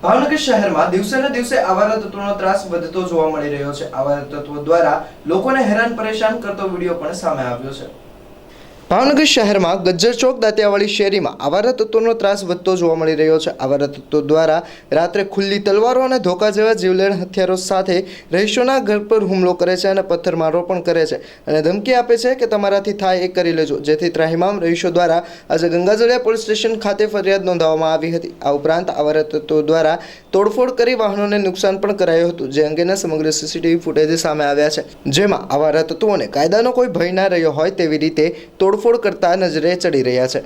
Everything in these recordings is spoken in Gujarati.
ભાવનગર શહેરમાં દિવસેને દિવસે આવારા તત્વોનો ત્રાસ વધતો જોવા મળી રહ્યો છે। આવારા તત્વો દ્વારા લોકોને હેરાન પરેશાન કરતો વિડીયો પણ સામે આવ્યો છે। ભાવનગર શહેરમાં ગજ્જર ચોક દાંતિયાવાડી શેરીમાં આવારા તત્વોનો ત્રાસ વધતો જોવા મળી રહ્યો છે। આવારા તત્વો દ્વારા રાત્રે ખુલ્લી તલવારો અને ધોકા જેવા જીવલેણ હથિયારો સાથે રહીશોના ઘર પર હુમલો કરે છે અને પથ્થરમારો પણ કરે છે અને ધમકી આપે છે કે તમારાથી થાય એ કરી લેજો, જેથી ત્રાહિમામ રહીશો દ્વારા આજે ગંગાજળિયા પોલીસ સ્ટેશન ખાતે ફરિયાદ નોંધાવવામાં આવી હતી। આ ઉપરાંત આવારા તત્વો દ્વારા તોડફોડ કરી વાહનોને નુકસાન પણ કરાયું હતું, જે અંગેના સમગ્ર સીસીટીવી ફૂટેજ સામે આવ્યા છે, જેમાં આવારા તત્વોને કાયદાનો કોઈ ભય ના રહ્યો હોય તેવી રીતે તોડફોડ કરતા નજરે ચડી રહ્યા છે।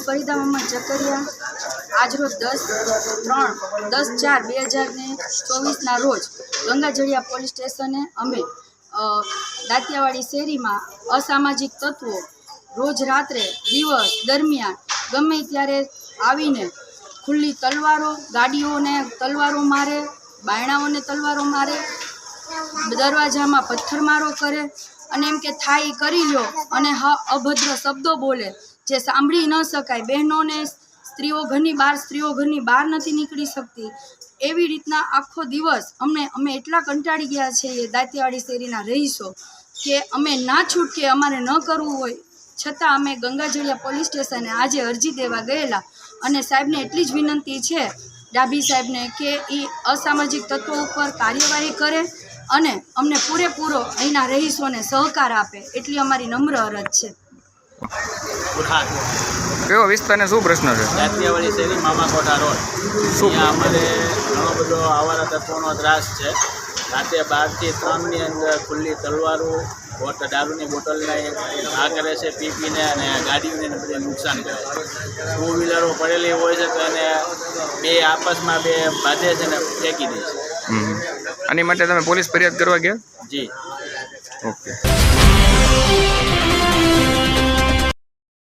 ફરીદા મોહમ્મદ જકરિયા આજરોજ 10/4/2024ના રોજ ગંગાજળિયા પોલીસ સ્ટેશને અમે દાંતિયાવાડી શેરીમાં અસામાજિક તત્વો રોજ રાત્રે દિવસ દરમિયાન ગમે ત્યારે આવીને ખુલ્લી તલવારો, ગાડીઓને તલવારો મારે, બાયણાઓને તલવારો મારે, દરવાજામાં પથ્થરમારો કરે અને એમ કે થાય કરી લો અને અભદ્ર શબ્દો બોલે જે સાંભળી ન શકાય। બહેનોને સ્ત્રીઓ ઘરની બહાર નથી નીકળી શકતી, એવી રીતના આખો દિવસ અમે એટલા કંટાળી ગયા છીએ દાંતિયાવાડી શેરીના રહીશો કે અમે ના છૂટકે અમારે ન કરવું હોય છતાં અમે ગંગાજળિયા પોલીસ સ્ટેશને આજે અરજી દેવા ગયેલા અને સાહેબને એટલી જ વિનંતી છે, ડાભી સાહેબને, કે એ અસામાજિક તત્વો ઉપર કાર્યવાહી કરે અને અમને પૂરેપૂરો અહીંના રહીશોને સહકાર આપે, એટલી અમારી નમ્ર અરજ છે। કેવો વિસ્તારને શું પ્રશ્ન છે? દાંતિયાવાડી શેરી મામાકોઠા રોડ। શું અમારે ઘણો બધો આવારા તત્વોનો ત્રાસ છે। રાતે 12 થી 3ની અંદર ખુલ્લી તલવારો, દારૂની બોટલને આ કરે છે, પીને અને ગાડીઓને બધે નુકસાન કરે છે। 2 વ્હીલરો પડેલી હોય છે તો એને આપસમાં બાંધે છે ને ફેંકી દે છે। આની માટે તમે પોલીસ ફરિયાદ કરવા ગયા? જી, ઓકે।